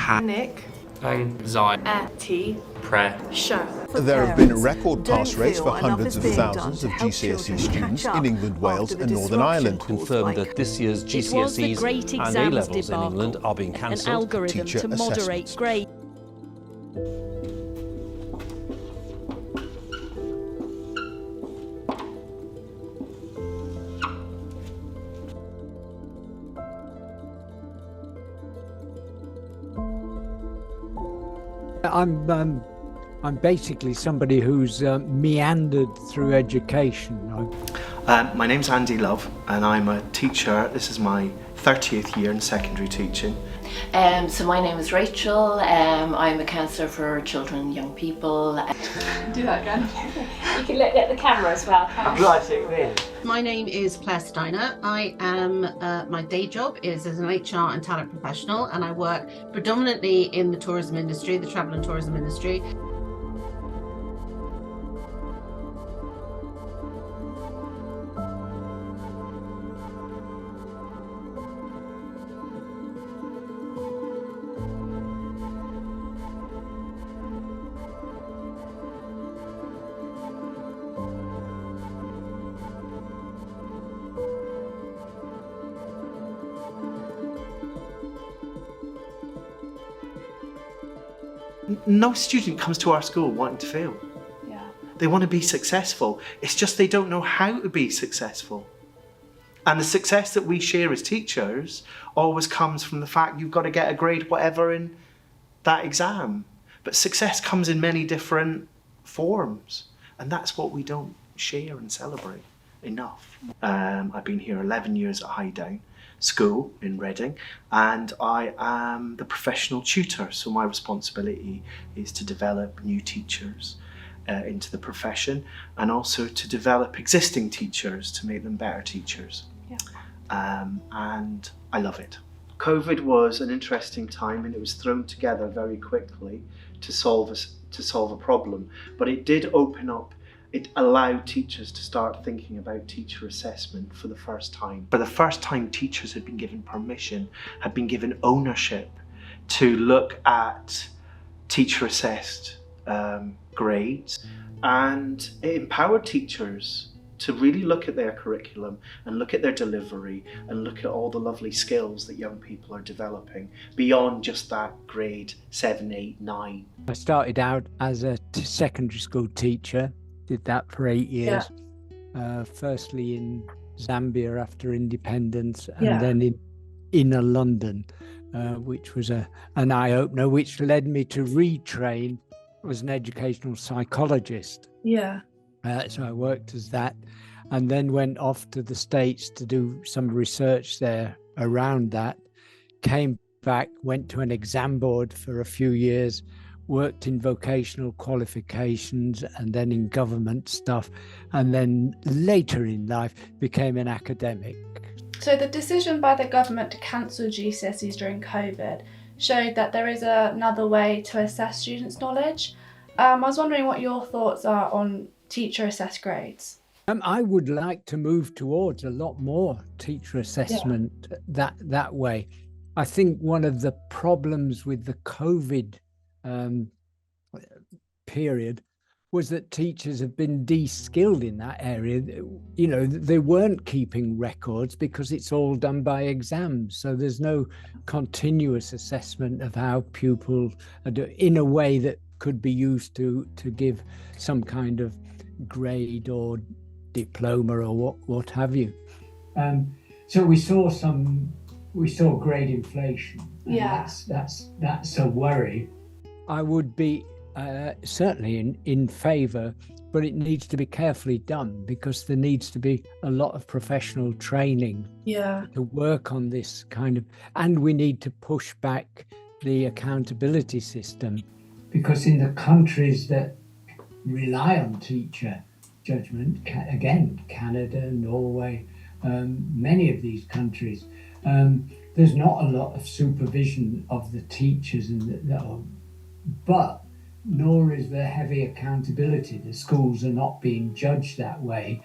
panic, anxiety, pressure. There have been record pass rates for hundreds of thousands of GCSE students in England, Wales and Northern Ireland. Confirmed that this year's GCSEs and A-levels in England are being cancelled. An algorithm to moderate grades. I'm basically somebody who's meandered through education. My name's Andy Love and I'm a teacher. This is my 30th year in secondary teaching. So my name is Rachel. I'm a counsellor for children and young people. Do that again. You can look at the camera as well. My name is Claire Steiner. I am, my day job is as an HR and talent professional, and I work predominantly in the tourism industry, the travel and tourism industry. No student comes to our school wanting to fail. Yeah. They want to be successful. It's just they don't know how to be successful. And the success that we share as teachers always comes from the fact you've got to get a grade whatever in that exam. But success comes in many different forms. And that's what we don't share and celebrate enough. I've been here 11 years at Highdown School in Reading, and I am the professional tutor. So my responsibility is to develop new teachers into the profession, and also to develop existing teachers to make them better teachers. Yeah. And I love it. COVID was an interesting time, and it was thrown together very quickly to solve a problem. But it did open up. It allowed teachers to start thinking about teacher assessment for the first time. For the first time, teachers had been given permission, had been given ownership to look at teacher assessed grades, and it empowered teachers to really look at their curriculum and look at their delivery and look at all the lovely skills that young people are developing beyond just that grade 7, 8, 9. I started out as a secondary school teacher. Did that for 8 years. Yeah. Firstly in Zambia after independence, and then in inner London, which was an eye-opener, which led me to retrain as an educational psychologist. Yeah. So I worked as that, and then went off to the States to do some research there around that. Came back, went to an exam board for a few years, worked in vocational qualifications and then in government stuff, and then later in life became an academic. So the decision by the government to cancel GCSEs during COVID showed that there is another way to assess students' knowledge. I was wondering what your thoughts are on teacher assessed grades. I would like to move towards a lot more teacher assessment that way. I think one of the problems with the COVID period was that teachers have been de-skilled in that area. You know, they weren't keeping records because it's all done by exams. So there's no continuous assessment of how pupils are doing in a way that could be used to give some kind of grade or diploma or what have you. So we saw grade inflation. Yeah. That's a worry. I would be certainly in favour, but it needs to be carefully done because there needs to be a lot of professional training to work on this kind of, and we need to push back the accountability system. Because in the countries that rely on teacher judgment, again, Canada, Norway, many of these countries, there's not a lot of supervision of the teachers, but nor is there heavy accountability. The schools are not being judged that way.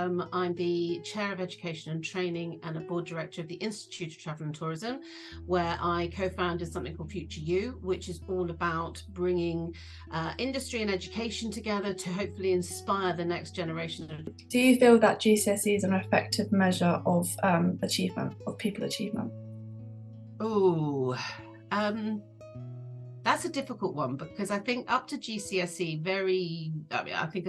I'm the Chair of Education and Training and a Board Director of the Institute of Travel and Tourism, where I co-founded something called Future You, which is all about bringing industry and education together to hopefully inspire the next generation. Do you feel that GCSE is an effective measure of achievement, of pupil achievement? Oh, that's a difficult one, because I think up to GCSE, I think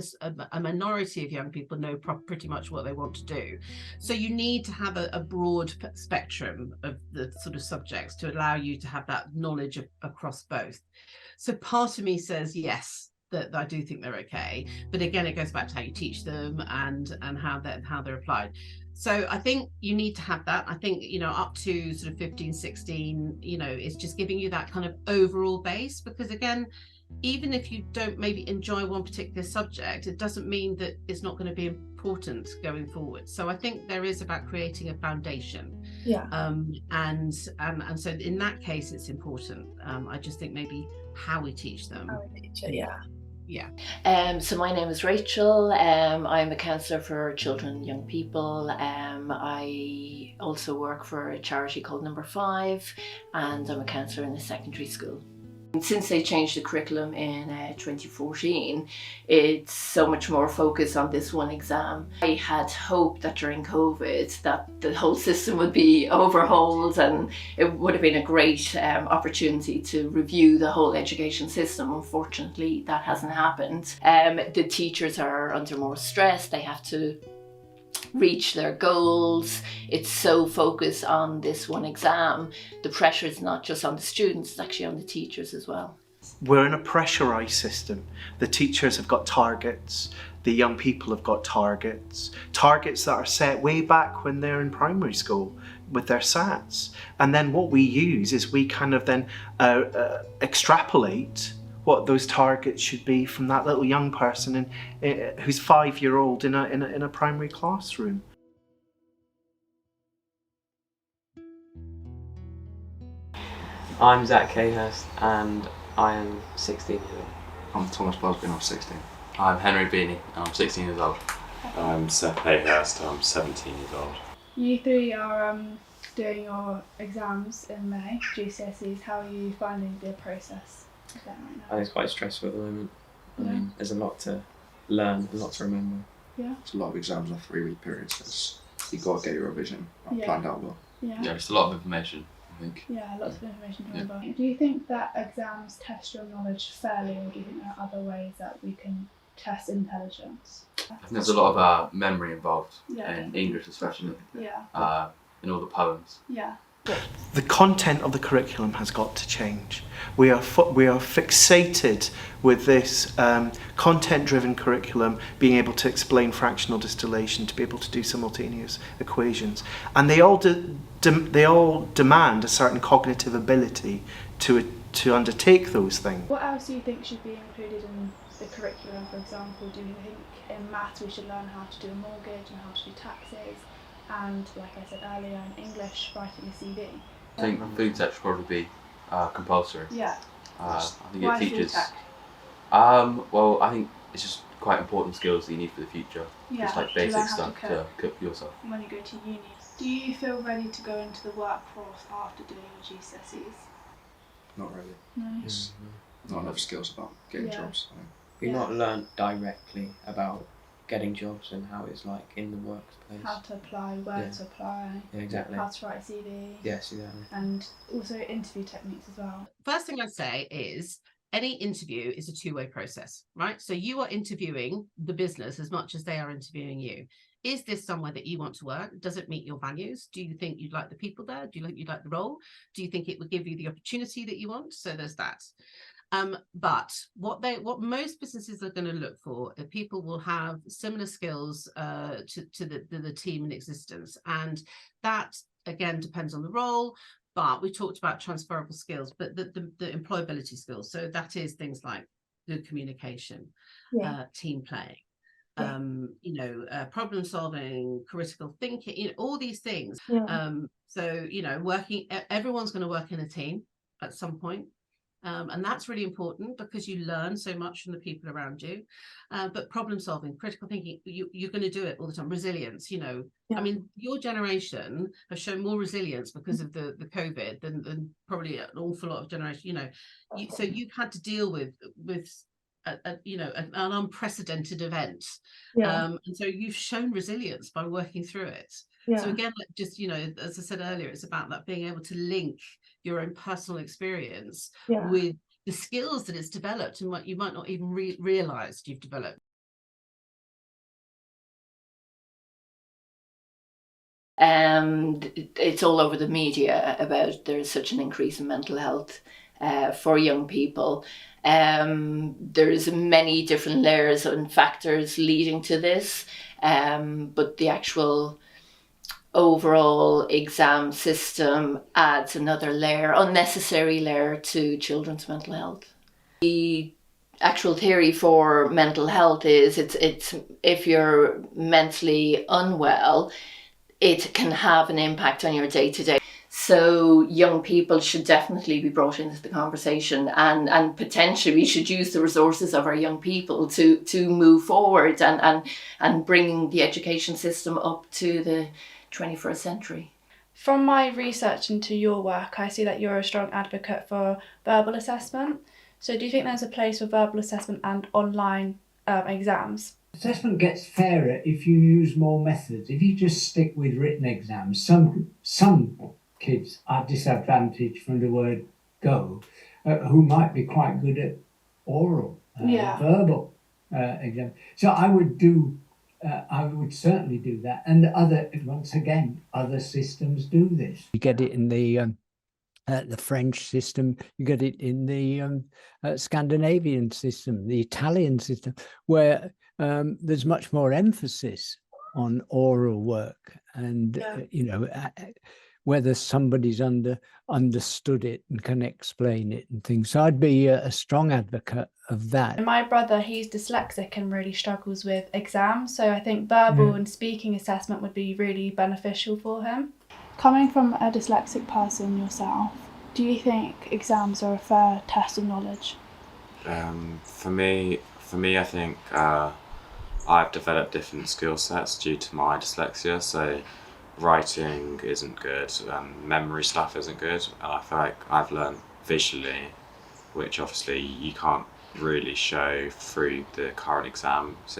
a minority of young people know pretty much what they want to do. So you need to have a broad spectrum of the sort of subjects to allow you to have that knowledge across both. So part of me says yes, that I do think they're okay, but again, it goes back to how you teach them and how they're applied. So I think you need to have that. I think, up to sort of 15, 16, it's just giving you that kind of overall base, because again, even if you don't maybe enjoy one particular subject, it doesn't mean that it's not going to be important going forward. So I think there is about creating a foundation. Yeah. And so in that case, it's important. I just think maybe how we teach them. How we teach it, yeah. Yeah. So my name is Rachel. I'm a counsellor for children and young people. I also work for a charity called Number 5, and I'm a counsellor in a secondary school. Since they changed the curriculum in 2014, it's so much more focused on this one exam. I had hoped that during COVID that the whole system would be overhauled, and it would have been a great opportunity to review the whole education system. Unfortunately, that hasn't happened. The teachers are under more stress. They have to reach their goals. It's so focused on this one exam. The pressure is not just on the students, it's actually on the teachers as well. We're in a pressurised system. The teachers have got targets, the young people have got targets that are set way back when they're in primary school with their SATs. And then what we use is we kind of then extrapolate what those targets should be from that little young person who's 5-year-old in a primary classroom. I'm Zach Cahurst and I am 16 years old. I'm Thomas Busby and I'm 16. I'm Henry Beanie and I'm 16 years old. I'm Seth Hayhurst, I'm 17 years old. You three are doing your exams in May, GCSEs. How are you finding the process? I think it's quite stressful at the moment. I mean, there's a lot to learn, a lot to remember. Yeah. It's a lot of exams on 3-week periods, so you've got to get your revision planned out well. Yeah, it's a lot of information, I think. Yeah, lots of information to remember. Do you think that exams test your knowledge fairly, or do you think there are other ways that we can test intelligence? I think there's a lot of memory involved, in English especially. Yeah. In all the poems. Yeah. The content of the curriculum has got to change. We are fixated with this content-driven curriculum, being able to explain fractional distillation, to be able to do simultaneous equations, and they all demand a certain cognitive ability to undertake those things. What else do you think should be included in the curriculum? For example, do you think in maths we should learn how to do a mortgage and how to do taxes? And like I said earlier, in English, writing a CV. I think food tech should probably be compulsory. Yeah. I think Why it teaches. food tech? Well, I think it's just quite important skills that you need for the future. Yeah. Just like basic stuff to cook for yourself. When you go to uni, do you feel ready to go into the workforce after doing your GCSEs? Not really. No. It's not enough skills about getting jobs. So. We've not learnt directly about getting jobs and how it's like in the workplace. How to apply, where to apply. Yeah, exactly. How to write a CV. Yes, exactly. And also interview techniques as well. First thing I'd say is any interview is a two-way process, right? So you are interviewing the business as much as they are interviewing you. Is this somewhere that you want to work? Does it meet your values? Do you think you'd like the people there? Do you think you'd like the role? Do you think it would give you the opportunity that you want? So there's that. But what most businesses are going to look for are people will have similar skills to the team in existence, and that again depends on the role. But we talked about transferable skills, but the employability skills. So that is things like good communication, team playing, problem solving, critical thinking, all these things. So working, everyone's going to work in a team at some point. And that's really important because you learn so much from the people around you. But problem solving, critical thinking, you're going to do it all the time. Resilience, yeah. I mean, your generation has shown more resilience because of the COVID than probably an awful lot of generations. So you've had to deal with an unprecedented event, and so you've shown resilience by working through it. So again, just as I said earlier, it's about that being able to link your own personal experience with the skills that it's developed and what you might not even realized you've developed. It's all over the media about there's such an increase in mental health for young people. There's many different layers and factors leading to this, but the actual overall exam system adds another layer, unnecessary layer, to children's mental health. The actual theory for mental health is it's if you're mentally unwell, it can have an impact on your day-to-day. So young people should definitely be brought into the conversation, and potentially we should use the resources of our young people to move forward and bring the education system up to the 21st century. From my research into your work, I see that you're a strong advocate for verbal assessment. So do you think there's a place for verbal assessment and online exams? Assessment gets fairer if you use more methods. If you just stick with written exams, some kids are disadvantaged from the word go, who might be quite good at oral, verbal exams. So I would certainly do that. And other systems do this. You get it in the French system, you get it in the Scandinavian system, the Italian system, where there's much more emphasis on oral work and, whether somebody's understood it and can explain it and things. So I'd be a strong advocate of that. My brother, he's dyslexic and really struggles with exams. So I think verbal and speaking assessment would be really beneficial for him. Coming from a dyslexic person yourself, do you think exams are a fair test of knowledge? For me, I think I've developed different skill sets due to my dyslexia. So writing isn't good, memory stuff isn't good, and I feel like I've learned visually, which obviously you can't really show through the current exam system.